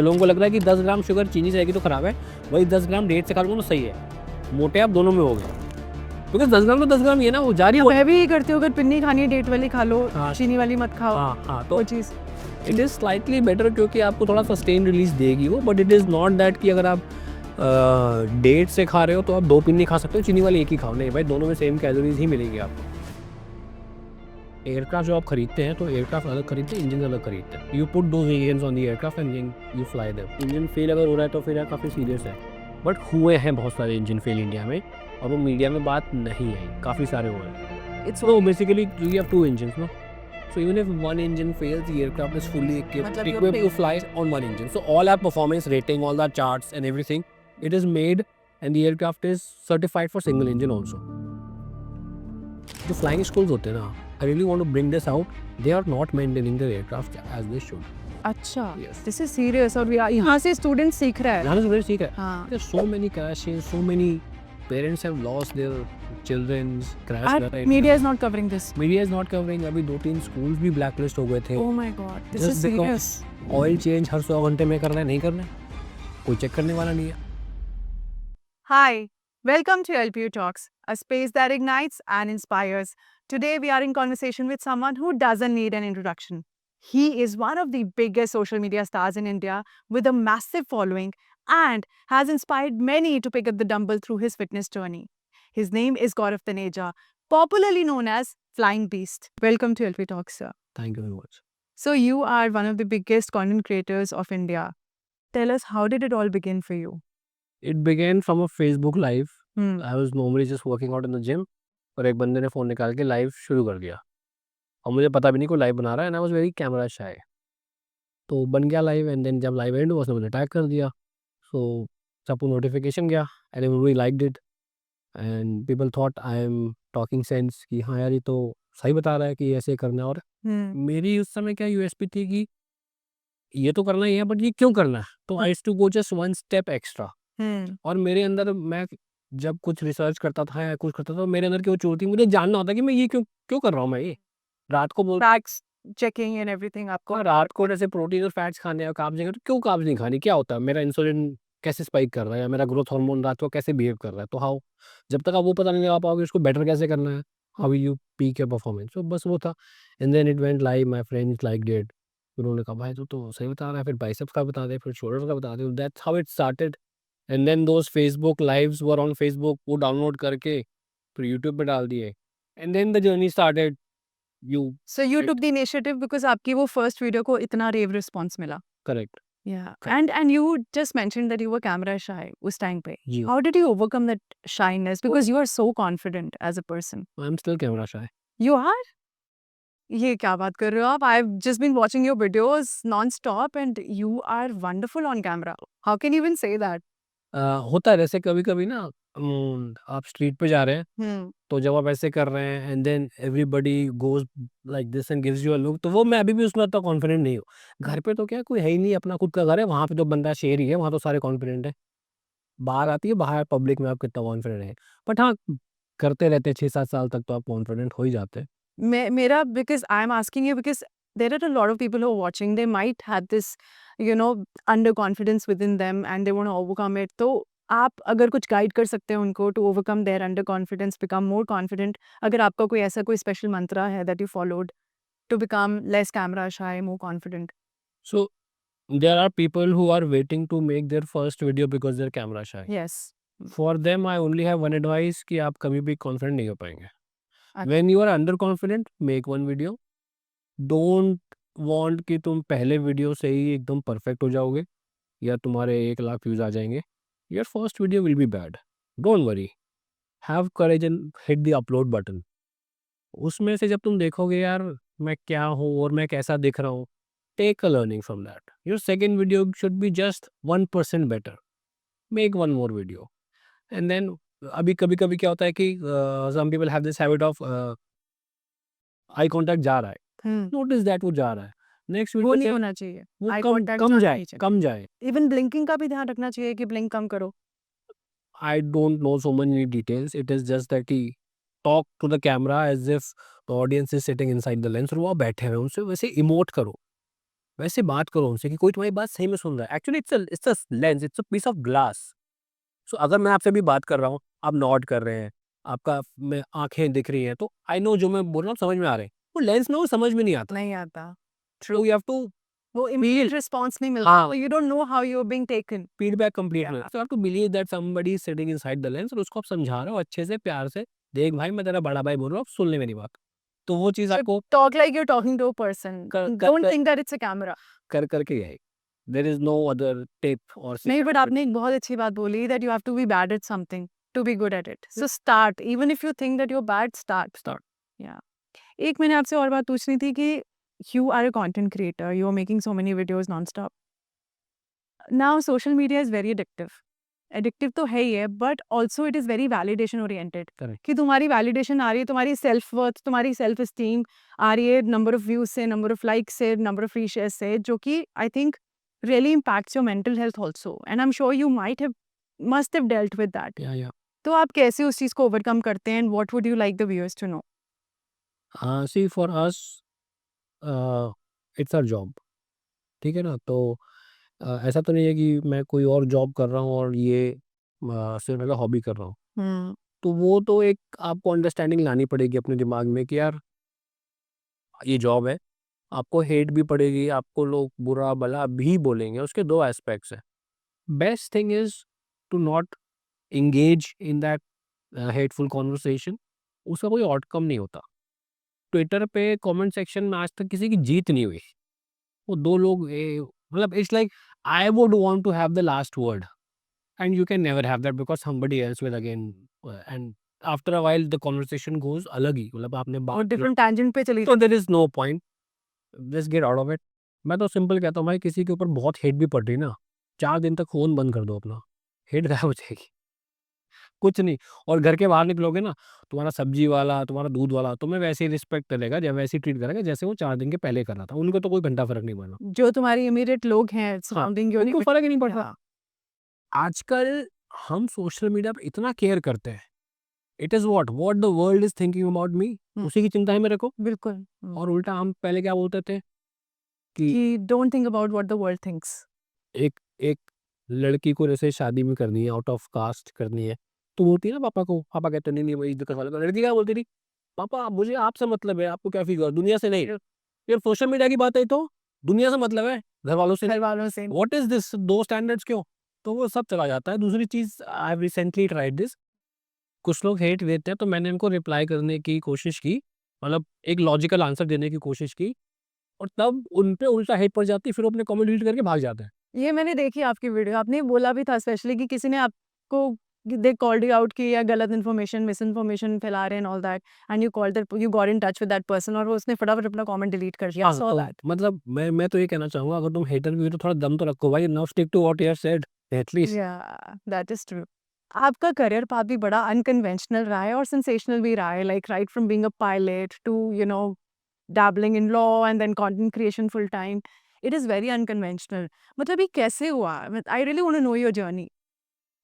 लोगों को लग रहा है कि 10 ग्राम शुगर चीनी से तो खराब है, वही 10 ग्राम डेट से खा लो तो सही है। मोटे आप दोनों में हो गए, क्योंकि 10 ग्राम तो 10 ग्राम ही है ना, वो जारी हो। मैं भी यही करती हूँ, अगर पिन्नी खानी है डेट वाली खा लो, हाँ। चीनी वाली मत खाओ। हाँ तो वो चीज़ इट इज़ स्लाइटली बेटर, क्योंकि आपको थोड़ा सस्टेन रिलीज देगी वो, but it is not that कि अगर आप डेट से खा रहे हो तो आप 2 पिन्नी खा सकते हो, चीनी वाली एक ही खाओ। नहीं भाई, दोनों में सेम कैलोरीज ही मिलेंगी आपको। एयरक्राफ्ट जो आप खरीदते हैं तो एयरक्राफ्ट अलग खरीदते हैं, इंजन अलग खरीदते हैं। यू पुट दो engine on the aircraft and you fly them. Engine fail अगर हो रहा है तो फिर यार काफ़ी सीरियस है, बट हुए हैं बहुत सारे इंजन फेल इंडिया में, और वो मीडिया में बात नहीं है, काफ़ी सारे हुए हैं। It's So basically you have two engines, no? So even if one engine fails, the aircraft is fully मतलब you're equipped to paying fly on one engine. So all our performance rating, all our charts and everything, it is made, and the aircraft is certified for single engine also. जो flying schools होते हैं ना, I really want to bring this out. They are not maintaining their aircraft as they should. अच्छा, Yes. This is serious. और यहाँ से student सीख रहा है। यहाँ से ठीक है। हाँ। There are so many crashes, so many parents have lost their children's crash कर रहे हैं। Media is not covering this. Media is not covering. अभी 2-3 स्कूल्स भी ब्लैकलिस्ट हो गए थे। Oh my God, this is Just because serious. Oil change हर 100 घंटे में करना है, नहीं करना है, कोई चेक करने वाला नहीं है। Hi, welcome to LPU Talks, a space that ignites and inspires. Today we are in conversation with someone who doesn't need an introduction. He is one of the biggest social media stars in India with a massive following and has inspired many to pick up the dumbbell through his fitness journey. His name is Gaurav Taneja, popularly known as Flying Beast. Welcome to LPU Talks, sir. Thank you very much. So you are one of the biggest content creators of India. Tell us, how did it all begin for you? It began from a Facebook live. Hmm. I was normally just working out in the gym, और एक बंदे ने phone निकाल के live शुरू कर दिया, और मुझे पता भी नहीं कोई लाइव बना रहा है, and I was very camera shy. तो बन गया लाइव, एंड देन जब लाइव एंड हुआ उसने मुझे टैग कर दिया। सो सबको नोटिफिकेशन गया, and everybody liked it, and people thought I am talking sense कि हाँ यार, ये तो सही बता रहा है कि ऐसे करना है। और Hmm. मेरी उस समय क्या यूएसपी थी कि ये तो करना ही है, बट ये क्यों करना है? तो I used to go just one step extra. Hmm. और मेरे अंदर, मैं जब कुछ रिसर्च करता था या कुछ करता था, तो मेरे अंदर की वो चोर थी, मुझे जानना होता कि मैं ये क्यों क्यों कर रहा हूँ। मैं ये रात को बोल Facts checking and everything आपको। हाँ, रात को जैसे प्रोटीन और फैट्स खाने हैं, कार्ब्स नहीं, तो क्यों कार्ब्स नहीं खानी, क्या होता है, मेरा इंसुलिन कैसे स्पाइक कर रहा है, या मेरा ग्रोथ हार्मोन रात को कैसे बिहेव कर रहा है। तो हाउ, जब तक आप वो पता नहीं लगा पाओगे उसको बेटर कैसे करना है, how you peak your performance. तो बस वो था, and then it went live, my friends liked it. उन्होंने कहा भाई तू तो सही बता रहा है, फिर बाइसेप्स का बता दे, फिर शोल्डर का बता दे। That's how it started. And then those Facebook lives were on Facebook, वो डाउनलोड करके फिर यूट्यूब पे डाल दिए, and then the journey started. You So you took the initiative because आपकी वो first video को इतना rave response मिला। Correct. Yeah, and you just mentioned that you were camera shy उस time पे। जी, How did you overcome that shyness? Because you are so confident as a person. I am still camera shy. You are? ये क्या बात कर रहे हो आप? I've just been watching your videos non-stop and you are wonderful on camera. How can you even say that? होता है जैसे कभी-कभी ना, आप स्ट्रीट पे जा रहे हैं, Hmm. तो जब आप ऐसे कर रहे हैं and then everybody goes like this and gives you a look, तो वो मैं अभी भी उसमें उतना कॉन्फिडेंट नहीं हूँ। घर पे तो क्या, कोई है ही नहीं, अपना खुद का घर है, वहाँ पे तो बंदा शेर ही है, वहाँ तो सारे कॉन्फिडेंट हैं। बाहर आती है, बाहर पब्लिक में आप कितना कॉन्फिडेंट हैं। बट हाँ, करते रहते हैं 6-7 साल तक तो आप कॉन्फिडेंट हो ही जाते हैं। मेरा because I'm asking you because there are a lot of people who are watching. They might have this, underconfidence within them and they want to overcome it. तो आप अगर कुछ गाइड कर सकते हैं उनको to overcome their underconfidence, become more confident. अगर आपका कोई ऐसा कोई special mantra है that you followed to become less camera shy, more confident. So there are people who are waiting to make their first video because they are camera shy. Yes. For them I only have one advice कि आप कभी भी confident नहीं हो पाएँगे। अच्छा। When you are under confident, make one video. Don't want कि तुम पहले वीडियो से ही एकदम परफेक्ट हो जाओगे, या तुम्हारे 1 लाख व्यूज़ आ जाएँगे। Your first video will be bad, don't worry, have courage and hit the upload button. उसमें से जब तुम देखोगे यार मैं क्या हूँ और मैं कैसा दिख रहा हूँ, take a learning from that. Your second video should be just 1% better, make one more video, and then अभी कभी-कभी क्या होता है कि some people have this habit of eye contact जा रहा है, हम्म। नोटिस दैट वो जा रहा है। नेक्स्ट वो वीडियो नहीं से होना चाहिए। वो Eye कम contact कम जाना जाए, नहीं चाहिए। कम जाए। Even blinking का भी ध्यान रखना चाहिए कि blink कम करो। I don't know so many details. It is just that he talk to the camera as if the audience is sitting inside the lens, और वो बैठे हुए हैं, उनसे वैसे इमोट करो। वैसे बात करो उनसे कि कोई तुम्हारी बात सही में सुन रहा है। Actually it's a lens, it's a piece of glass. So अगर मैं आपसे भी बात कर रहा हूँ, आप नॉड कर रहे हैं, आपका में आँखें दिख रही हैं, तो आई नो जो मैं बोल रहा हूँ समझ में आ रहे हैं। वो लेंस में वो समझ में नहीं आता। नहीं आता। तो यू हैव टू वो feel, इमीडिएट रिस्पॉन्स नहीं मिलता। हाँ, you don't know how you are being taken. Feedback complete Yeah. में। So you have to believe that somebody is sitting inside the lens और उसको आप समझा रहे हो अच्छे से, प्यार से, देख भाई मैं तेरा बड़ा भाई बोल रहा हूँ, सुन ले मेरी बात। तो वो चीज़ So आपको talk like you're talking to a person. कर Don't कर think that it's a camera. कर करके ही आएगी। There is no other tip और नहीं, सीक्रेट। बट आपने एक बहुत अच्छी बात बोली that you have to be bad at something to be good at it. So start. Even if you think that you're bad, start. Start. Yeah. एक मैंने आपसे और बात पूछनी थी कि you are a content creator. You are making so many videos non-stop. Now social media is very addictive. Addictive तो है ही है, but also it is very validation oriented. Correct. कि तुम्हारी वैलिडेशन आ रही है, तुम्हारी सेल्फ वर्थ, तुम्हारी सेल्फ एस्टीम आ रही है नंबर ऑफ व्यूज से, नंबर ऑफ लाइक से, नंबर ऑफ रीशेयर्स से, जो कि I think really impacts your mental health also, and I am sure you might have must have dealt with that. या तो आप कैसे उस चीज़ को ओवरकम करते हैं, and what would you like the viewers to know? See for us it's our job. ठीक है ना? तो ऐसा तो नहीं है कि मैं कोई और जॉब कर रहा हूँ और ये सिर्फ मेरा हॉबी कर रहा हूँ। हम्म। तो वो तो एक आपको अंडरस्टैंडिंग लानी पड़ेगी अपने दिमाग में कि यार ये जॉब है, आपको हेट भी पड़ेगी, आपको लोग बुरा भला भी बोलेंगे, उसके दो एस्पेक्ट्स हैं। Best thing is to not engage in that hateful conversation। उसका कोई आउटकम नहीं होता। ट्विटर पे कमेंट सेक्शन में आज तक किसी की जीत नहीं हुई। वो दो लोग मतलब it's like I would want to have the last word and you can never have that because somebody else will again and after a while the conversation goes अलग ही, मतलब आपने और बात डिफरेंट टैंजेंट पे चली तो there is no point, just get out of it. मैं तो सिंपल कहता हूँ भाई, किसी के ऊपर बहुत हेट भी पड़ रही ना, 4 दिन तक फोन बंद कर दो अपना, हेट गायब हो जाएगी। कुछ नहीं। और घर के बाहर निकलोगे ना, तुम्हारा सब्जी वाला, तुम्हारा दूध वाला तुम्हें वैसे ही रिस्पेक्ट करेगा, या वैसे ही ट्रीट करेगा जैसे वो 4 दिन के पहले कर रहा था। उनको तो कोई घंटा फ़र्क नहीं पड़ना। जो तुम्हारी इमीडिएट लोग हैं हाँ, सराउंडिंग यू, उनको फ़र्क ही नहीं पड़ता। हाँ, आजकल हम सोशल मीडिया पे इतना केयर करते हैं। It is what the world is thinking about me, उसी की चिंता है मेरे को। बिल्कुल। और उल्टा हम पहले क्या बोलते थे कि कि don't think about what the world thinks. एक एक लड़की को जैसे शादी भी करनी है, आउट ऑफ कास्ट करनी है, तो बोलती है ना पापा को, पापा कहते नहीं, नहीं वही दिक्कत वाला। लड़की क्या बोलती थी, पापा मुझे आपसे मतलब है, आपको क्या फ़िक्र, दुनिया से नहीं। फिर सोशल मीडिया की बात आई तो दुनिया से मतलब है, घर वालों से घर नहीं। वालों से। व्हाट इज़ दिस, 2 स्टैंडर्ड्स क्यों? तो वो सब चला जाता है। दूसरी चीज़, I have recently tried this. कुछ लोग हेट देते हैं तो मैंने उनको रिप्लाई करने की कोशिश की, मतलब एक लॉजिकल आंसर देने की कोशिश की, और तब उन पे उल्टा हेट पड़ जाती है, फिर वो अपने कमेंट डिलीट करके भाग जाते हैं। ये मैंने देखी आपकी वीडियो, आपने बोला भी था स्पेशली कि किसी ने आपको दे कॉल्ड यू आउट कि या गलत इन्फॉर्मेशन, मिस इन्फॉर्मेशन फैला रहे हैं and all that, and you called that, you got in touch with that person, और वो उसने फटाफट अपना कमेंट डिलीट कर दिया। हाँ, सो तो दैट। मतलब मैं तो ये कहना चाहूँगा, अगर तुम हेटर भी हो तो थोड़ा दम तो रखो भाई, now stick to what you have said at least. Yeah that is true. आपका करियर पाथ भी बड़ा अनकन्वेंशनल रहा है और सेंसेशनल भी रहा है, like right from being a pilot to dabbling in law and then content creation full time. It is very unconventional. मतलब ये कैसे हुआ? I really want to know your journey.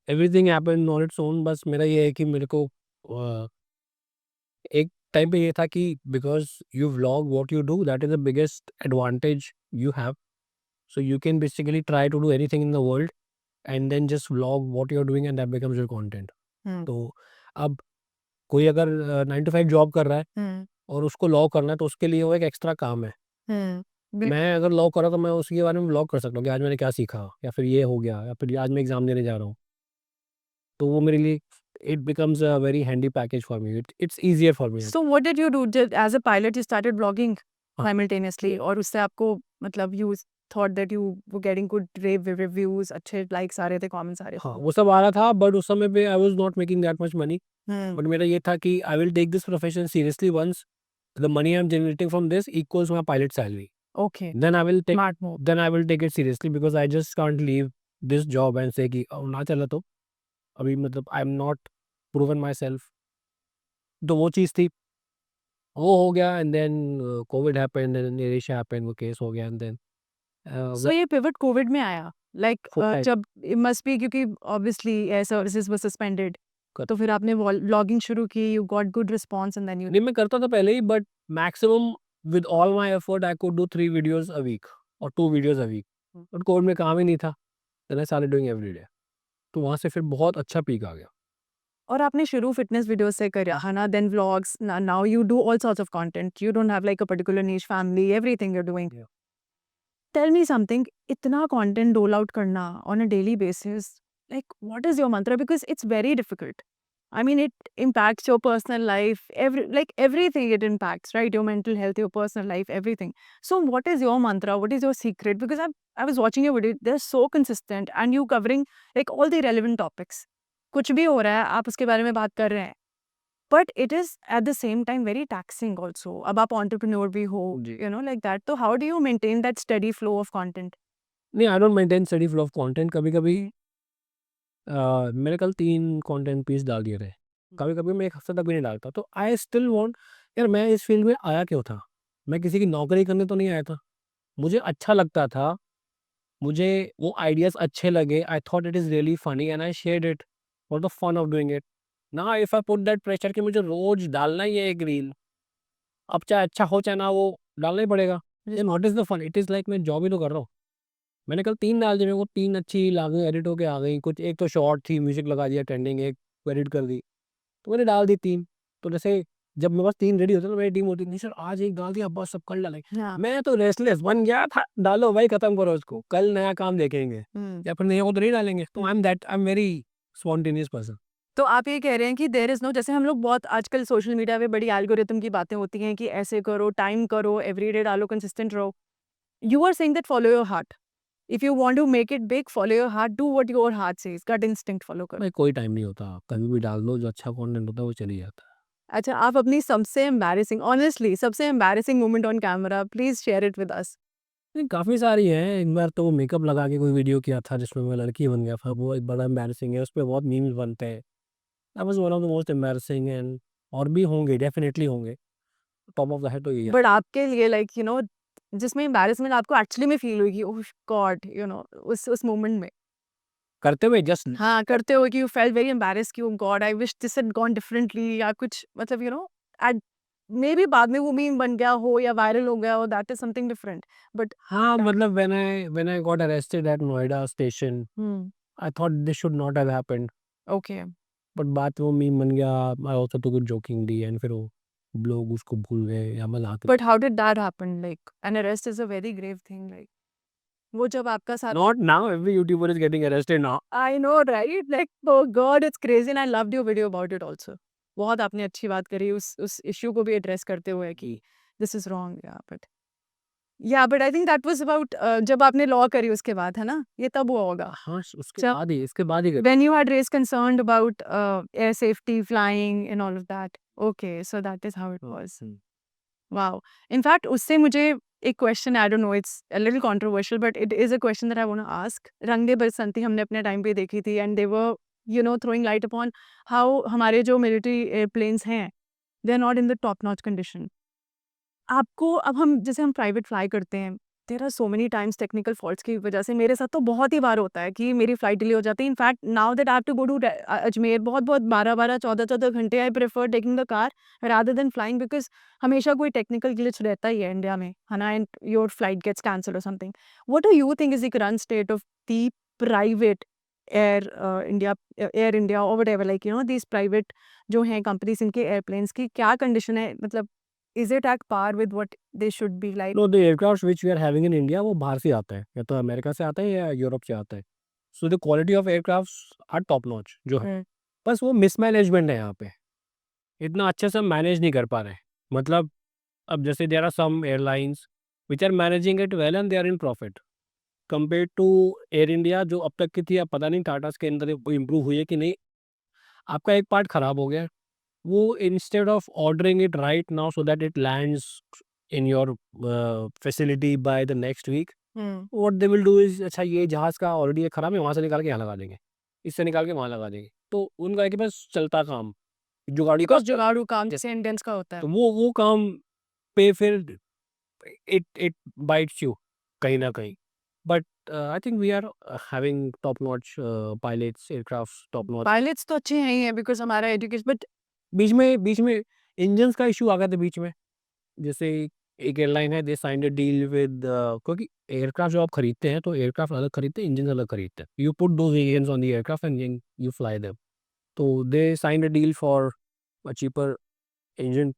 Everything happened on its own. बस मेरा ये है कि मेरे को अ, एक टाइम पे ये था कि because you vlog what you do, that is the biggest advantage you have. So you can basically try to do anything in the world and then just vlog what you are doing and that becomes your content. Hmm. तो अब कोई अगर 9 to 5 job कर रहा है हम्म। और उसको law करना है, तो उसके लिए वो एक एक्स्ट्रा काम है। बिल्कुल। मैं अगर लॉ कर रहा तो मैं उसके बारे में व्लॉग कर सकता हूँ कि आज मैंने क्या सीखा, या फिर ये हो गया, या फिर आज मैं एग्ज़ाम देने जा रहा हूँ। तो वो मेरे लिए it becomes a very handy package for me, it's easier for me. So what did you do? As a pilot, you started blogging हाँ, simultaneously, और उससे आपको मतलब you thought that you were getting good rave reviews, अच्छे likes आ रहे थे, comments आ रहे हाँ, थे। वो सब आ रहा था, बट उस समय पे I was not making that much money. Hmm. But मेरा ये था कि I will take this profession seriously once the money I am generating from this equals my pilot salary. Okay. Then I will take Smart move. Then I will take it seriously because I just can't leave this job and say कि ना चला तो अभी, मतलब I am not proven myself. तो वो चीज़ थी, वो हो गया and then COVID happened and AirAsia happened, वो केस हो गया एंड देन So ये पिवट कोविड में आया, लाइक फुल जब it must be क्योंकि obviously air services were suspended, कर तो फिर आपने व्लॉगिंग शुरू की, you got good response, and then you. नहीं, मैं करता था पहले ही, but maximum with all my effort I could do 3 videos a week. और 2 वीडियोज़ अ वीक, और कोविड में काम ही नहीं था, then I started doing every day. तो वहाँ से फिर बहुत अच्छा पीक आ गया। और आपने शुरू फिटनेस वीडियो से करा है ना, then vlogs, now you do all sorts of content, you don't have like a particular niche, family, everything you are doing. Yeah. Tell me something, इतना कंटेंट रोल आउट करना on a daily basis, like what is your mantra, because it's very difficult. I mean, it impacts your personal life, everything it impacts, right? Your mental health, your personal life, everything. So what is your mantra? What is your secret? Because I was watching your video, they're so consistent and you covering like all the relevant topics. कुछ भी हो रहा है, आप उसके बारे में बात कर रहे हैं. But it is at the same time very taxing also. अब आप entrepreneur भी हो, जी। you know, like that. So how do you maintain that steady flow of content? नहीं, I don't maintain steady flow of content. कभी-कभी मैंने कल 3 content piece डाल दिए थे। कभी-कभी मैं 1 हफ्ते तक भी नहीं डालता। तो आई स्टिल वांट, यार मैं इस फील्ड में आया क्यों था? मैं किसी की नौकरी करने तो नहीं आया था। मुझे अच्छा लगता था, मुझे वो आइडियाज़ अच्छे लगे, I thought it is really funny and I shared it for the fun of doing it. Now if I put that pressure कि मुझे रोज़ डालना ही है एक रील, अब चाहे अच्छा हो चाहे ना हो, डालना ही पड़ेगा। Then what is the fun? It is like मैं जॉब ही तो कर रहा हूँ। मैंने कल 3 डाल दी, मेरे को 3 अच्छी आ गई, एडिट होके आ गई। कुछ एक तो शॉर्ट थी, म्यूज़िक लगा दिया ट्रेंडिंग, एक एडिट कर दी। तो मैंने डाल दी 3। तो जैसे जब मेरे पास 3 रेडी होते हैं तो मेरी टीम होती है, नहीं सर आज 1 डाल दिया, बस सब कल डालेंगे। हाँ. मैं तो रेस्टलेस बन गया था, डालो भाई खत्म करो इसको, कल नया काम देखेंगे या फिर नहीं हो तो नहीं डालेंगे। तो I am very spontaneous person. तो आप ये कह रहे हैं कि देयर इज़ नो, जैसे हम लोग बहुत आजकल सोशल मीडिया पे बड़ी एल्गोरिथम की बातें होती हैं कि ऐसे करो, टाइम करो, एवरीडे डालो, कंसिस्टेंट रहो. You are saying that follow your heart. If you want to make it big, follow your heart, do what your heart says, gut instinct follow करो. भाई कोई टाइम नहीं होता, कभी भी डाल दो, जो अच्छा कंटेंट होता है वो चल ही जाता है। अच्छा, आप अपनी सबसे एम्बैरेसिंग, ऑनेस्टली सबसे embarrassing moment on camera please share it with us. नहीं, काफ़ी सारी हैं। एक बार तो मेकअप लगा के कोई वीडियो किया था जिसमें मैं लड़की बन गया था, वो एक बड़ा एम्बैरेसिंग है, उसपे बहुत मीम्स बनते हैं। That was one of the most embarrassing, and और भी होंगे, डेफिनिटली होंगे। टॉप ऑफ द हेड तो यही है। बट आपके लिए लाइक यू नो, जिसमें एम्बैरेसमेंट आपको एक्चुअली में फील हुई कि ओह गॉड, यू नो, उस मोमेंट में करते हुए जस्ट हाँ, करते हो कि यू फेल्ट वेरी एम्बैरेस्ड कि oh God, I wish this had gone differently, या कुछ मतलब यू नो, एट मेबी बाद में वो मीम बन गया हो या वायरल हो गया हो, that is something different. But हाँ, मतलब when I got arrested at Noida station, hmm, I thought this should not have happened, okay. But बाद में वो मीम बन गया। I also took it jokingly, and फिर वो लोग उसको भूल गए या मज़ाक। But how did that happen? Like an arrest is a very grave thing, like वो जब आपका साथ. Not now, every YouTuber is getting arrested now. I know right, like oh God, it's crazy and I loved your video about it also. बहुत आपने अच्छी बात करी उस इश्यू को भी एड्रेस करते हुए कि this is wrong, but I think that was about जब आपने लॉ करी उसके बाद, है ना? ये तब हुआ होगा. हाँ, उसके जब बाद ही, इसके बाद ही कर। when you had raised concern about air safety, flying and all of that. Okay, so that is how it was. Wow. In fact, उससे मुझे एक question, I don't know, it's a little controversial but it is a question that I want to ask. Rang De Basanti हमने अपने time पे देखी थी and they were you know throwing light upon how हमारे जो मिलिट्री एयरप्लेन्स हैं, they are not in the top notch condition. आपको अब हम जैसे हम प्राइवेट फ्लाई करते हैं, there are so many times technical faults की वजह से, मेरे साथ तो बहुत ही बार होता है कि मेरी फ्लाइट डिले हो जाती है. In fact now that I have to go to Ajmer, बहुत-बहुत 12-12 14-14 घंटे I prefer taking the car rather than flying, because हमेशा कोई टेक्निकल ग्लिच रहता ही है इंडिया में, है ना? And your flight gets cancelled और something. What do you think is the current state of the private Air India, Air India और whatever, like you know these private जो हैं कंपनीज़, इनके एयरप्लेन्स की क्या कंडीशन है? मतलब is it at par with what they should be like? No, the aircraft which we are having in India वो बाहर से आता है, या तो अमेरिका से आता है या यूरोप से आता है। So the quality of aircrafts are top notch जो है। हुँ, बस वो मिसमैनेजमेंट है यहाँ पे, इतना अच्छे से मैनेज नहीं कर पा रहे हैं। मतलब अब जैसे there are some airlines which are managing it well and they are in profit compared to Air India जो अब तक की थी। अब पता नहीं टाटा के अंदर वो इम्प्रूव हुई है कि नहीं। आपका एक पार्ट खराब हो गया, वो instead of ordering it right now so that it lands in your facility by the next week, hmm. What they will do is, अच्छा ये जहाज़ का ऑलरेडी ये खराब है, वहाँ से निकाल के यहाँ लगा देंगे, इससे निकाल के वहाँ लगा देंगे। तो उनका है कि बस चलता काम, जुगाड़ी का। बिकॉज़ जुगाड़ू काम जैसे इंडियंस का होता है. तो वो काम पे फिर इट बाइट्स यू कहीं न कहीं। But I think we are having top notch pilots, aircrafts top notch. Pilots तो अच्छे हैं ही हैं बिकॉज़ हमारा एजुकेशन, बट बीच में इंजन्स का इश्यू आ गया था बीच में। जैसे एक एयरलाइन है, दे साइंड अ डील विद क्योंकि एयरक्राफ्ट जो आप खरीदते हैं तो एयरक्राफ्ट अलग खरीदते हैं, इंजन अलग खरीदते हैं। You put those engines on the aircraft and you fly them. तो they signed a deal for a cheaper engine.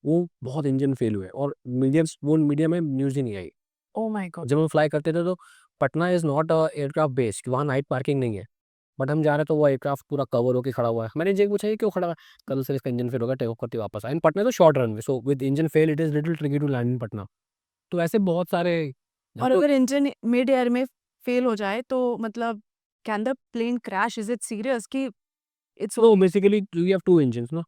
वो बहुत इंजन फेल हुए और मीडिया में न्यूज़ ही नहीं आई। ओह माय गॉड! जब हम फ्लाई करते थे तो Patna is not a aircraft base, वहाँ नाइट पार्किंग नहीं है। बट हम जा रहे हैं तो वो एयरक्राफ्ट पूरा कवर होके खड़ा हुआ है। मैंने ये पूछा, ये क्यों खड़ा है? कल सर इसका इंजन फेल हो गया, टेक ऑफ करते वापस आए। एंड पटना तो short runway, so with engine fail it is little tricky to land in Patna. तो ऐसे बहुत सारे और तो अगर इंजन मिड एयर में फेल हो जाए तो मतलब can the plane crash? Is it serious कि it's so basically you have two engines, no?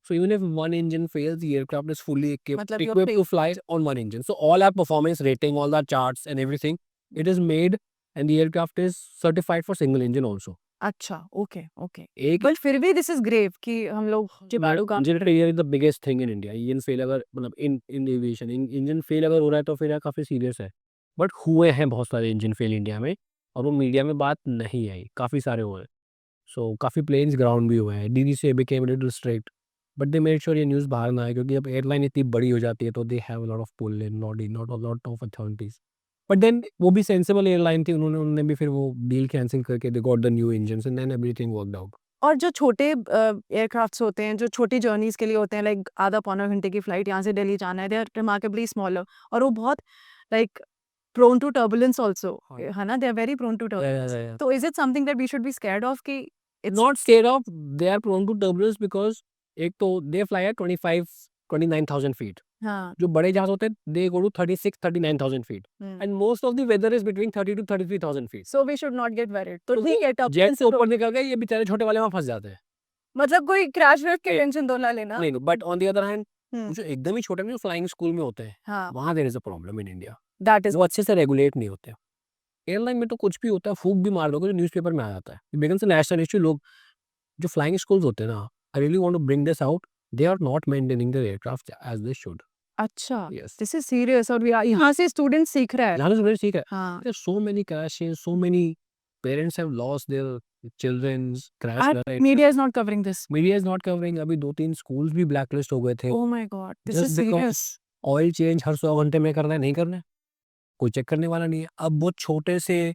So even if one engine fails, the aircraft is fully मतलब you're equipped to fly safe? on one engine. So all our performance rating, all our charts and everything, it is made and the aircraft is certified for single engine also. अच्छा, okay, okay. एक but फिर भी this is grave कि हम लोग जुगाड़ू काम engine failure is the biggest thing in India. Engine fail अगर मतलब इन एविएशन इंजन फेल अगर हो रहा है तो फिर यार काफ़ी सीरियस है। बट हुए हैं बहुत सारे इंजन फेल इंडिया में और वो मीडिया में बात नहीं आई, काफ़ी सारे हुए हैं। सो काफ़ी प्लेन्स ग्राउंड भी हुए हैं। DGCA became little strict, but they made sure ये न्यूज़ बाहर ना आए क्योंकि अब एयरलाइन इतनी बड़ी हो जाती है तो they have a lot of pull in, not a lot of authorities. But then वो भी सेंसिबल एयरलाइन थी, उन्होंने भी फिर वो डील कैंसल करके they got the new engines and then everything worked out. और जो छोटे एयरक्राफ्ट्स होते हैं, जो छोटी जर्नीज़ के लिए होते हैं, लाइक आधा पौना घंटे की फ्लाइट यहाँ से दिल्ली जाना है, दे आर रिमार्केबली स्मॉलर और वो बहुत like prone to turbulence also, हाँ। है ना? They are very prone to yeah, yeah, turbulence. Yeah, yeah. तो is it something that we should be scared of कि it's Not scared of, they are prone to turbulence because एक तो they fly at 29,000 feet. हाँ, जो बड़े जहाज होते हैं they go to 36-39,000 feet hmm. and most of the weather is between 30 to 33,000 feet. So we should not get worried. तो तो ठीक है, जेट टर्बुलेंस से ऊपर निकल गए, ये बेचारे छोटे वाले वहाँ फंस जाते हैं। मतलब कोई क्रैश वैश की टेंशन तो ना लेना। नहीं, but on the other hand हुँ, जो एकदम ही छोटे में जो फ्लाइंग स्कूल में होते हैं, हाँ, वहाँ there is a problem in India. That is वो अच्छे से रेगुलेट नहीं होते। एयरलाइन में तो कुछ भी होता है, फूंक भी मार दोगे तो न्यूज़पेपर में आ जाता है। It becomes a national issue. लोग जो फ्लाइंग स्कूल्स होते हैं ना, I really want to bring this out, they are not maintaining their aircraft as they should. अच्छा, यस। दिस इज़ सीरियस और यहाँ से स्टूडेंट सीख रहा है। यहाँ से ठीक है। हाँ, there so many crashes, so many parents have lost their childrens crash end कर रहे हैं। Media is not covering this. Media is not covering. अभी 2-3 स्कूल्स भी ब्लैकलिस्ट हो गए थे। Oh my God! This just is because serious. Oil change हर 100 घंटे में करना है, नहीं करना है, कोई चेक करने वाला नहीं है। अब वो छोटे से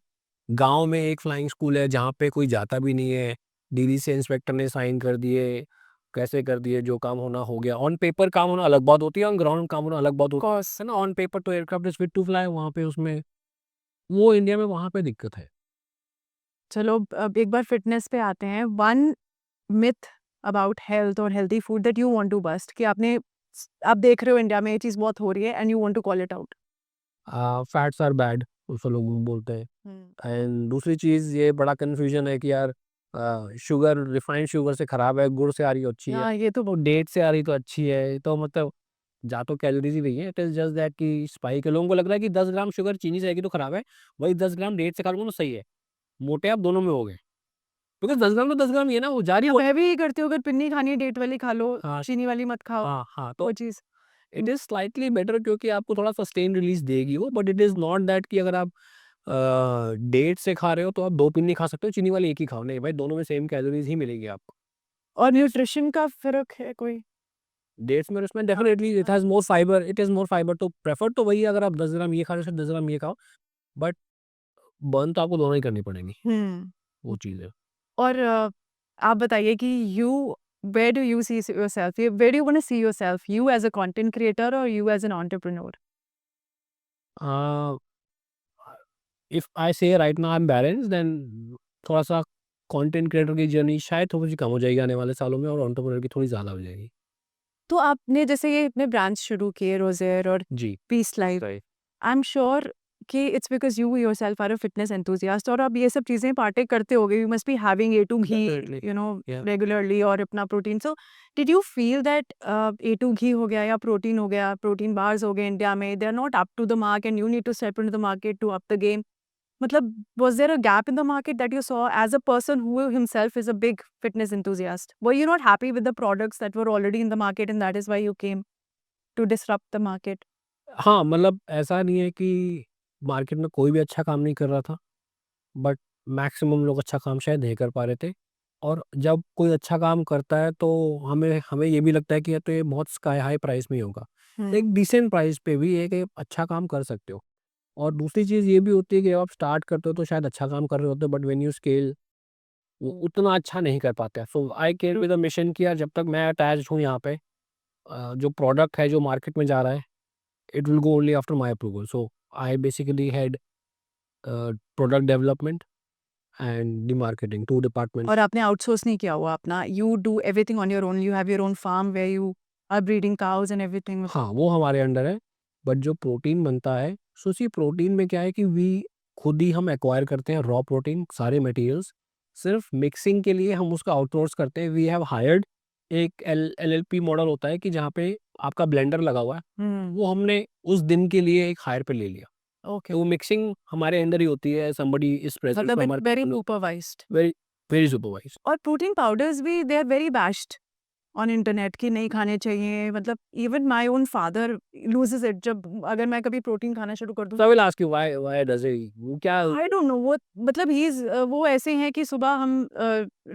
गाँव में एक फ्लाइंग स्कूल है जहाँ पे कोई जाता भी नहीं है। डीडीसी इंस्पेक्टर ने साइन कर दिए, कैसे कर दिए, जो काम होना हो गया। ऑन पेपर काम होना अलग बात होती है, ऑन ग्राउंड काम होना अलग बात ऑफ होती कोर्स। है ना। ऑन पेपर तो aircraft is fit to fly, वहाँ पे उसमें वो इंडिया में वहाँ पे दिक्कत है। चलो अब एक बार फिटनेस पे आते हैं। वन मिथ अबाउट हेल्थ और healthy food that you want to bust कि आप देख रहे हो इंडिया में ये चीज़ बहुत हो रही है and you want to call it out. Fats are bad, उसको लोग बोलते हैं। हुँ। एंड दूसरी चीज़ ये बड़ा कन्फ्यूजन है कि यार शुगर रिफाइंड शुगर से खराब है, गुड़ से आ रही तो अच्छी है, हाँ, ये तो तो डेट से आ रही तो अच्छी है। तो मतलब जा तो कैलोरीज ही रही है, इट इज़ जस्ट दैट कि स्पाइक है। लोगों को लग रहा है कि 10 ग्राम शुगर चीनी से आएगी तो खराब है, वही 10 ग्राम डेट से खा लूँगा तो सही है। मोटे आप दोनों में हो गए, बिकॉज़ 10 ग्राम तो 10 ग्राम ही है ना, वो जा रही है वो। मैं भी यही करती हूँ, अगर पिन्नी खानी है डेट वाली खा लो, हाँ, चीनी वाली मत खाओ, हाँ, वो तो चीज़। इट इज़ स्लाइटली बेटर क्योंकि आपको थोड़ा सस्टेन रिलीज़ देगी वो, but it is not that कि अगर आप डेट से खा रहे हो तो आप 2 पिन्नी खा सकते हो, चीनी वाली 1 ही खाओ। नहीं भाई, दोनों में सेम कैलोरीज़ ही मिलेगी आपको। और न्यूट्रिशन का फ़र्क है कोई? डेट्स में और इसमें हाँ, डेफिनिटली इट हाँ। Has more fibre, it is more fibre, तो प्रेफर तो वही है। अगर आप 10 ग्राम ये खा रहे हो, सिर्फ 10 ग्राम ये खाओ, बट बर्न तो आपको दोनों ही करनी पड़ेंगी, हुँ। वो चीज़ है। और आप बताइए कि where do you see yourself? Where do you want to see yourself? You as a content creator और you as an entrepreneur? Uh, if I say right now I am balanced, then थोड़ा-सा content creator की journey शायद थोड़ी-सी कम हो जाएगी आने वाले सालों में और एंटरप्रेन्योर की थोड़ी ज़्यादा हो जाएगी। तो आपने जैसे ये अपने ब्रांड्स शुरू किए रोज़ेयर और जी, peace life, right. I am sure कि it's because you yourself are a fitness enthusiast और आप ये सब चीज़ें पार्टेक करते होगे। You must be having A two ghee definitely, yeah. Regularly और अपना protein. So did you feel that A two ghee हो गया या प्रोटीन हो गया, प्रोटीन बार्स हो गए इंडिया में, they are not up to the mark and you need to step into the market to up the game? मतलब was there a gap in the market that you saw as a person who himself is a big fitness enthusiast? Were you not happy with the products that were already in the market and that is why you came to disrupt the market? हाँ, मतलब ऐसा नहीं है कि market में कोई भी अच्छा काम नहीं कर रहा था, बट मैक्सिमम लोग अच्छा काम शायद नहीं कर पा रहे थे। और जब कोई अच्छा काम करता है तो हमें हमें ये भी लगता है कि या तो ये बहुत स्काई हाई प्राइस में ही होगा। एक डिसेंट प्राइस पे भी एक अच्छा काम कर सकते हो। और दूसरी चीज़ ये भी होती है कि जब आप स्टार्ट करते हो तो शायद अच्छा काम कर रहे होते हो, बट व्हेन यू स्केल वो उतना अच्छा नहीं कर पाते हैं। सो आई केयर विद द मिशन कि यार जब तक मैं अटैच्ड हूँ यहाँ पे, जो प्रोडक्ट है जो मार्केट में जा रहा है, it will go only after my approval. So I basically head product development and the marketing, 2 departments. और आपने आउटसोर्स नहीं किया हुआ अपना, you do everything on your own, you have your own farm where you are breeding cows and everything. हाँ, वो हमारे under है, बट जो प्रोटीन बनता है, सो सी प्रोटीन में क्या है कि वी खुद ही हम एक्वायर करते हैं रॉ प्रोटीन, सारे मटेरियल्स। सिर्फ मिक्सिंग के लिए हम उसका आउटसोर्स करते हैं। वी हैव हायर्ड एक एलएलपी मॉडल होता है कि जहाँ पे आपका ब्लेंडर लगा हुआ है, वो हमने उस दिन के लिए एक हायर पे ले लिया। ओके, तो वो मिक्सिंग हमारे अंदर ही होती है, somebody is present मतलब from it's our very company, supervised. very very supervised। और प्रोटीन पाउडर्स भी they are very bashed on internet कि नहीं खाने चाहिए, मतलब even my own father loses it जब अगर मैं कभी प्रोटीन खाना शुरू कर दूं। So I will ask you why does he, वो क्या आई डोंट नो, वो मतलब ही वो ऐसे हैं कि सुबह हम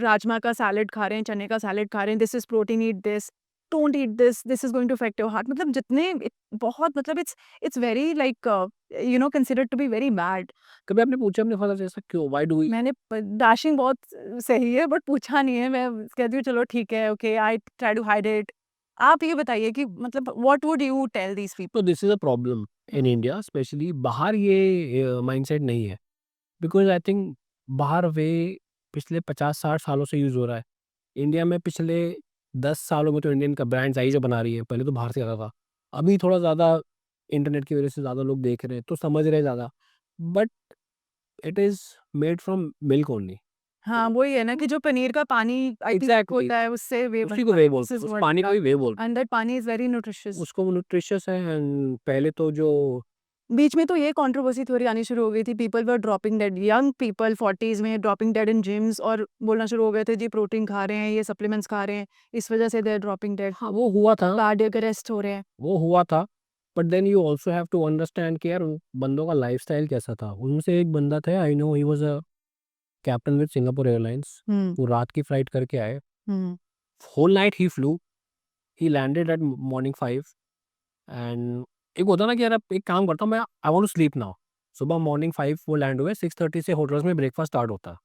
राजमा का सैलेड खा रहे हैं, चने का सैलेड खा रहे हैं, this is protein, eat this, don't eat this is going to affect your heart, मतलब बहुत मतलब it's very like considered to be very bad. कभी आपने पूछा अपने फादर से ऐसा क्यों, why do we? मैंने डैशिंग बहुत सही है बट पूछा नहीं है, मैं कहती हूँ चलो ठीक है, okay, I try to hide it. आप ये बताइए कि मतलब what would you tell these people? तो this is a problem in India specially. बाहर ये माइंडसेट नहीं है, बिकॉज आई थिंक बाहर वे पिछले 50-60 सालों से यूज हो रहा है। इंडिया में पिछले 10 सालों में तो इंडियन का ब्रांड्स आई जो बना रही है, पहले तो बाहर से आता था। अभी थोड़ा ज़्यादा इंटरनेट की वजह से ज़्यादा लोग देख रहे हैं तो समझ रहे हैं ज़्यादा, but it is made from milk only. हाँ, वही है ना कि जो पनीर का पानी आई थिंक एग्जैक्टली, होता है उससे वे उसी को बनता है, वे दिस बोलते इज हैं, उस व्हाट, पानी को ही वे बोलते एंड दैट पानी इज वेरी हैं, न्यूट्रिशियस। उसको न्यूट्रिशियस है। एंड पहले तो जो बीच में तो ये कंट्रोवर्सी थोड़ी आनी शुरू हो गई थी, people were dropping dead, young people 40s में ड्रॉपिंग डेड इन जिम्स और बोलना शुरू हो गए थे जी प्रोटीन खा रहे हैं, ये सप्लीमेंट्स खा रहे हैं, इस वजह से दे आर ड्रॉपिंग डेड, हाँ वो हुआ था, कार्डियक अरेस्ट हो रहे हैं। वो हुआ था। But then you also have to understand कि यार उन बंदों का लाइफस्टाइल कैसा था। उनसे एक बंदा था, I know, he was a captain with Singapore Airlines. Hmm. वो रात की फ्लाइट करके आए, हम्म। होल नाइट ही flew, he landed at morning 5। एंड एक होता ना कि यार अब एक काम करता हूँ मैं, I want to sleep now. सुबह मॉर्निंग 5 वो लैंड हुए, 6:30 से होटल्स में ब्रेकफास्ट स्टार्ट होता है।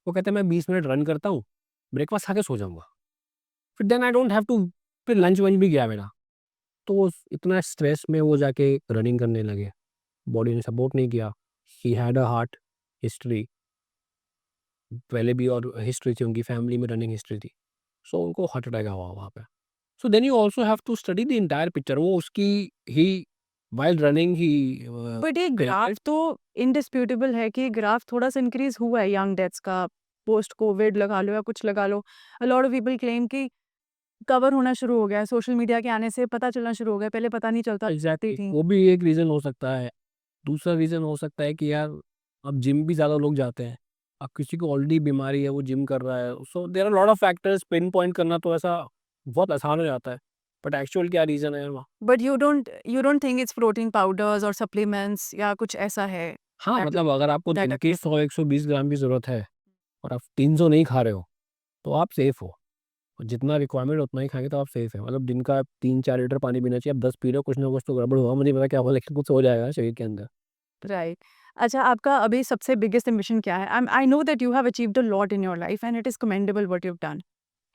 वो कहते हैं मैं 20 मिनट रन करता हूँ, ब्रेकफास्ट खा के सो जाऊँगा, फिर then I don't have to, फिर लंच वंच भी गया मेरा। तो इतना स्ट्रेस में वो जाके रनिंग करने लगे, बॉडी ने सपोर्ट नहीं किया। He had a heart history पहले भी, और हिस्ट्री थी उनकी फैमिली में, रनिंग हिस्ट्री थी। सो उनको हार्ट अटैक हुआ वहाँ पे। So then you also have to study the entire picture. वो उसकी ही वाइल रनिंग ही बट ये ग्राफ तो इंडिस्प्यूटेबल है कि ग्राफ थोड़ा सा इंक्रीज हुआ है यंग डेथ्स का, पोस्ट कोविड लगा लो या कुछ लगा लो। A lot of people claim कि कवर होना शुरू हो गया है, सोशल मीडिया के आने से पता चलना शुरू हो गया, पहले पता नहीं चलता एग्जैक्टली, थी। वो भी एक रीज़न हो सकता है। दूसरा रीज़न हो सकता है कि यार अब जिम भी ज़्यादा लोग जाते हैं। अब किसी को ऑलरेडी बीमारी है, वो जिम कर रहा है, so there are lot of factors. Pinpoint करना तो ऐसा बहुत आसान हो जाता है, बट एक्चुअल क्या रीज़न है वहाँ। But you don't think it's protein powders और सप्लीमेंट्स या कुछ ऐसा है? हाँ, मतलब अगर आपको दैट दिन की 100-120 ग्राम की ज़रूरत है और आप 300 नहीं खा रहे हो, तो आप सेफ हो। और जितना रिक्वायरमेंट उतना ही खाएँगे तो आप सेफ है। मतलब दिन का 3-4 लीटर पानी पीना चाहिए। आप 10 पी रहे हो, कुछ ना कुछ तो गड़बड़ होगा, मुझे नहीं पता क्या होगा, लेकिन कुछ हो जाएगा शरीर के अंदर। राइट। अच्छा, आपका अभी सबसे बिगेस्ट एम्बिशन क्या है? I know that you have achieved a lot in your life and it is commendable what you have done.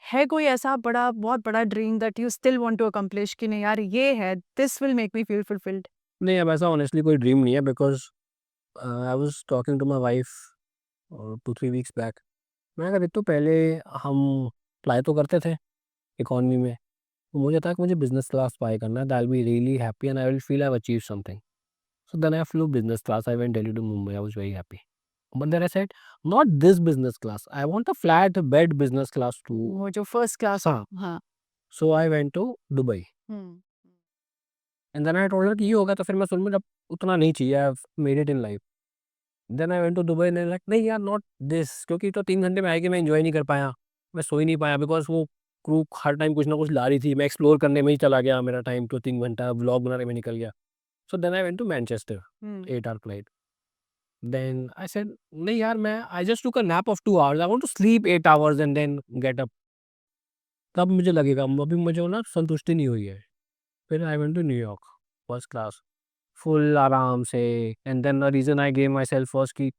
है कोई ऐसा बड़ा, बहुत बड़ा dream that you still want to accomplish कि नहीं यार ये है, this will make me feel fulfilled? नहीं, अब ऐसा ऑनेस्टली कोई ड्रीम नहीं है, because I was talking to my wife 2-3 weeks back. मैंने कहा देख, तो पहले हम फ्लाई तो करते थे इकोनॉमी में, तो मुझे था कि मुझे बिज़नेस क्लास फ्लाई करना है, that will be really happy and I will feel I have achieved something. So then I flew business class. I went Delhi to Mumbai. I was very happy. But then I said, not this business class. I want a flat bed business class too. वो जो first class. हाँ. हाँ। So I went to Dubai. Hmm. And then I told her कि ये होगा तो फिर मैं सुन में, जब उतना नहीं चाहिए, I've made it in life. Then I went to Dubai and I like, नहीं यार, not this. क्योंकि तो 3 घंटे में आएगी, मैं enjoy नहीं कर पाया, मैं सो ही नहीं पाया, बिकॉज वो क्रू हर टाइम कुछ ना कुछ ला रही थी, मैं एक्सप्लोर करने में ही चला गया, मेरा टाइम तो 3 घंटा व्लॉग बनाने में निकल गया. So then I went to Manchester, 8 hour flight. Then I said नहीं यार, मैं I just took a nap of 2 hours, I want to sleep 8 hours and then get up. तब मुझे लगेगा अभी मुझे वो ना संतुष्टि नहीं हुई है। फिर I went to New York, first class, full आराम से। And then the reason I gave myself was कि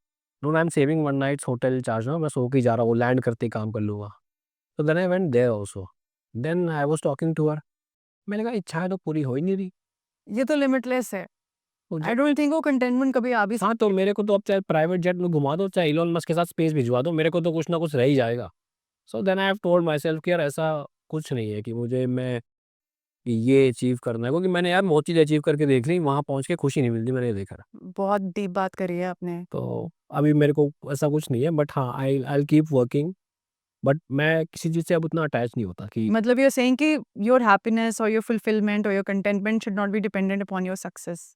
no, I am saving one night's hotel charge ना, मैं सो के ही जा रहा हूँ, लैंड करते ही काम कर लूँगा। तो then I went there also. Then I was talking to her, मैंने कहा इच्छाएँ तो पूरी हो ही नहीं रही। ये तो लिमिटलेस है। वो आई डोंट थिंक वो कंटेनमेंट कभी आ भी हाँ, तो मेरे को तो अब चाहे प्राइवेट जेट में घुमा दो, चाहे इलॉन मस्क के साथ स्पेस भिजवा दो, मेरे को तो कुछ ना कुछ रह ही जाएगा। So then I have told myself कि यार ऐसा कुछ नहीं है कि मैं ये अचीव करना है, क्योंकि मैंने यार बहुत चीज़ अचीव करके देख ली, वहाँ पहुँच के खुशी नहीं मिलती, मैंने ये देखा। बहुत डीप बात करी है आपने। तो अभी मेरे को ऐसा कुछ नहीं है, बट हाँ, I will keep working, but मैं किसी चीज़ से अब उतना अटैच नहीं होता कि मतलब यू आर सेइंग कि योर हैप्पीनेस और योर फुलफिलमेंट और your contentment should not be dependent upon your success.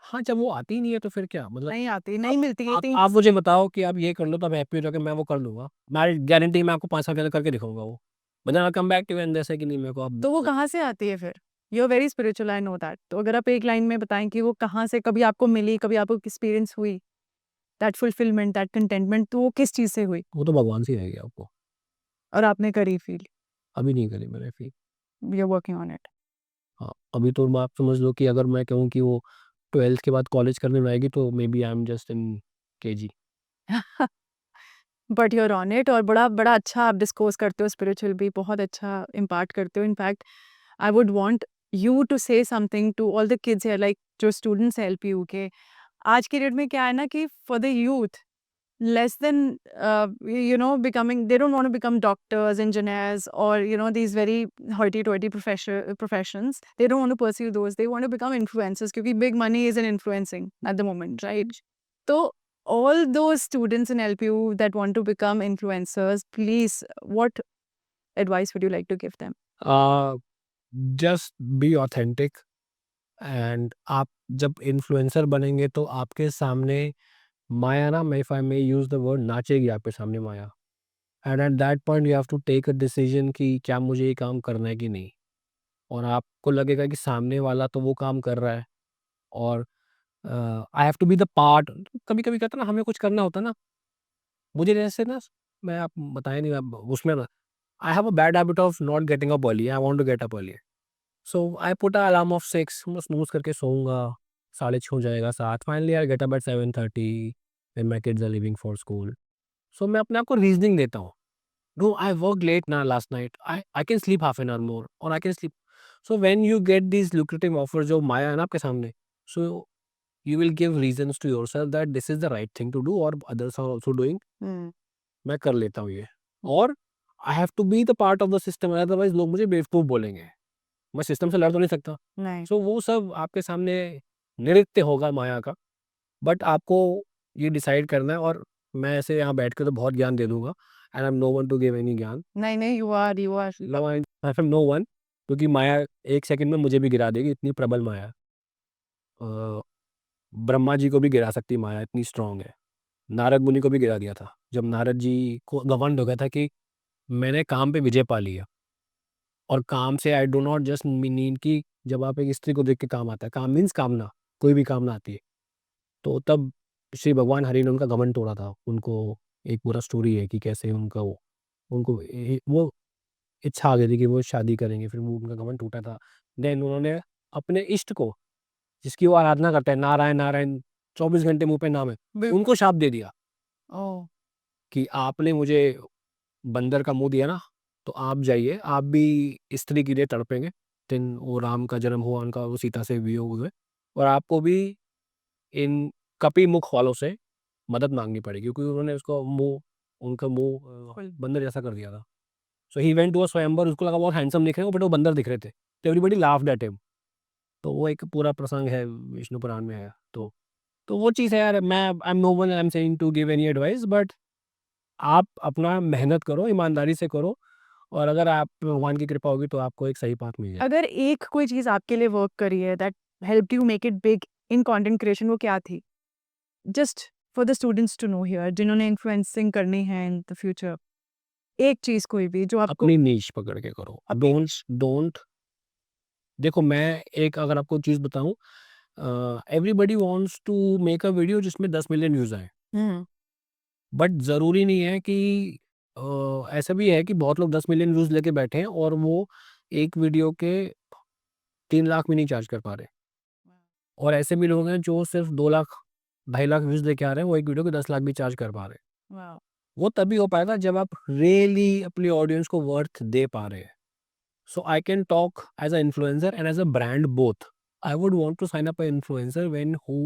हाँ, जब वो आती ही नहीं है तो फिर क्या मतलब। नहीं आती, आप नहीं मिलती है इतनी। आप मुझे बताओ कि आप ये कर लो तो आप हैप्पी हो जाओगे, मैं वो कर लूँगा। मैं गारंटी मैं आपको 5 साल के अंदर करके दिखाऊँगा वो। But then I come back to you एंड जैसे कि नहीं मेरे को अब तो वो कहाँ से आती है फिर? You are very spiritual, I know that. तो अगर आप एक लाइन में बताएँ कि वो कहाँ से कभी आपको मिली, कभी आपको एक्सपीरियंस हुई, दैट फुलफिलमेंट, दैट कंटेंटमेंट, तो वो किस चीज़ से हुई? वो तो भगवान से ही आएगी आपको। और आपने करी फील? अभी नहीं करी मैंने feel. You are working on it. हाँ, अभी तो आप समझ लो कि अगर मैं कहूँ कि वो 12th के बाद कॉलेज करने में आएगी तो maybe I am just in KG. But you are on it, और बड़ा बड़ा अच्छा आप डिस्कोर्स करते हो, स्पिरिचुअल भी बहुत अच्छा इम्पार्ट करते हो। In fact I would want you to say something to all the kids here, like जो स्टूडेंट्स हैं एलपीयू के। आज के डेट में क्या है ना कि for the youth less than becoming, they don't want to become doctors, engineers, or these very hoity-toity professions. They don't want to pursue those. They want to become influencers because big money is in influencing at the moment, right? So all those students in LPU that want to become influencers, please, what advice would you like to give them? Just be authentic. And आप जब influencer बनेंगे तो आपके सामने माया ना, if I may use the word, नाचेगी आपके सामने माया। And at that point you have to take a decision कि क्या मुझे ये काम करना है कि नहीं। और आपको लगेगा कि सामने वाला तो वो काम कर रहा है, और I have to be the part. कभी कभी कहता ना हमें कुछ करना होता ना, मुझे जैसे ना, मैं आप बताया नहीं आप उसमें ना, I have a bad habit of not getting up early, I want to get up early. So I put a alarm off 6, मैं स्नूज़ करके सोऊँगा, 6:30 हो जाएगा 7, finally I get up at 7:30 when my kids are leaving for school. So मैं अपने आप को reasoning देता हूँ, नो आई वर्कड लेट ना last night, I can sleep half an hour मोर और I can sleep. So when you get these lucrative offers जो माया है ना आपके सामने, so you will give reasons to yourself that this is the right thing to do और others are also doing, Hmm. मैं कर लेता हूँ ये। और I have to be the part of the system, otherwise लोग मुझे बेवकूफ़ बोलेंगे। मैं सिस्टम से लड़ तो नहीं सकता। नहीं। सो वो सब आपके सामने नृत्य होगा माया का, बट आपको ये डिसाइड करना है। और मैं ऐसे यहाँ बैठ के तो बहुत ज्ञान दे दूँगा, and I am no one to give any ज्ञान। नहीं, नहीं, you are मतलब आई एम नो वन, क्योंकि माया 1 सेकंड में मुझे भी गिरा देगी, इतनी प्रबल माया है। अ, ब्रह्मा जी को भी गिरा सकती है माया, इतनी स्ट्रॉन्ग है। नारद मुनि को भी गिरा दिया था, जब नारद जी को घमंड हो गया था कि मैंने काम पे विजय पा लिया। और काम से I do not just mean कि जब आप एक स्त्री को देख के काम आता है, काम मीन्स कामना, कोई भी कामना आती है। तो तब श्री भगवान हरि ने उनका घमंड तोड़ा था। उनको एक पूरा स्टोरी है कि कैसे उनका वो उनको वो इच्छा आ गई थी कि वो शादी करेंगे, फिर वो उनका घमंड टूटा था। देन उन्होंने अपने इष्ट को, जिसकी वो आराधना करते हैं, नारायण नारायण 24 घंटे मुँह पे नाम है, बिल्कुल। उनको शाप दे दिया ओह! कि आपने मुझे बंदर का मुँह दिया ना, तो आप जाइए, आप भी स्त्री के लिए तड़पेंगे। दिन वो राम का जन्म हुआ, उनका वो सीता से वियोग हुए, और आपको भी इन कपि मुख वालों से मदद माँगनी पड़ेगी, क्योंकि उन्होंने उसको मुँह, उनका मुँह बंदर जैसा कर दिया था। सो ही वेंट टू अ स्वयंवर, उसको लगा बहुत हैंडसम दिख रहे हो, बट वो बंदर दिख रहे थे। तो एवरीबॉडी लाफ्ड एट हिम। तो वो एक पूरा प्रसंग है, विष्णु पुराण में है। तो वो चीज़ है यार, मैं I am no one I am saying to give any advice, but आप अपना मेहनत करो, ईमानदारी से करो, और अगर आप भगवान की कृपा होगी तो आपको एक सही पाथ मिल जाए। अगर एक कोई चीज़ आपके लिए वर्क करी है that helped you make it big in content creation, वो क्या थी? Just for the students to know here, जिन्होंने इन्फ्लुएंसिंग करनी है इन द फ्यूचर, एक चीज़ कोई भी जो आपको अपनी नीश पकड़ के करो। अपनी डोंट डोंट देखो, मैं एक अगर आपको चीज़ बताऊँ, everybody wants to make a video जिसमें 10 मिलियन व्यूज़ आएँ। Hmm. बट ज़रूरी नहीं है कि ऐसा भी है कि बहुत लोग 10 मिलियन व्यूज़ लेके बैठे हैं और वो एक वीडियो के 3 लाख भी नहीं चार्ज कर पा रहे। और ऐसे भी लोग हैं जो सिर्फ 2 लाख, 2.5 लाख व्यूज़ लेके आ रहे हैं, वो एक वीडियो के 10 लाख भी चार्ज कर पा रहे हैं। Wow. वो तभी हो पाएगा जब आप रियली अपनी ऑडियंस को वर्थ दे पा रहे हैं। So I can talk as an influencer and as a brand both. I would want to sign up an influencer when who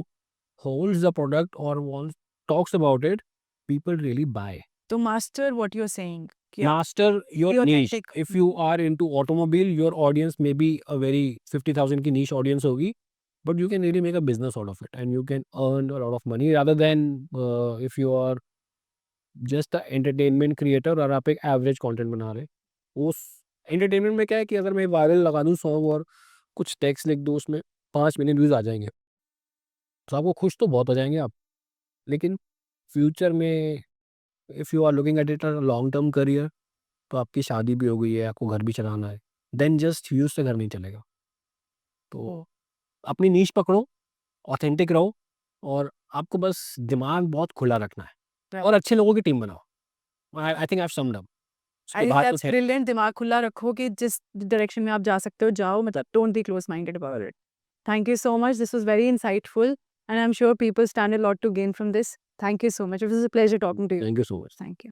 holds the product or wants talks about it, people really buy. To master what you're saying. Yeah. Master your Be niche. authentic. If you are into automobile, your audience may be a very 50,000 की niche audience होगी, but you can really make a business out of it and you can earn a lot of money rather than if you are just a entertainment creator और आप एक average content बना रहे हैं। उस entertainment में क्या है कि अगर मैं वायरल लगा दूँ सॉन्ग और कुछ टेक्स्ट लिख दूँ उसमें 5 मिलियन व्यूज़ आ जाएँगे। तो आपको खुश तो बहुत हो जाएँगे आप। लेकिन फ्यूचर में if you are looking at it a long term career, तो आपकी शादी भी हो गई है, आपको घर भी चलाना है, देन जस्ट व्यूज़ से घर नहीं चलेगा। तो अपनी नीश पकड़ो, ऑथेंटिक रहो और आपको बस दिमाग बहुत खुला रखना है और अच्छे लोगों की टीम बनाओ। I I think I have summed up. I उसके think बाद that's कुछ है brilliant. दिमाग खुला रखो कि जिस डायरेक्शन में आप जा सकते हो जाओ, मतलब don't be close minded about it. Thank you so much. This was very insightful and I'm sure people stand a lot to gain from this. Thank you so much. It was a pleasure talking to you. Thank you so much. Thank you.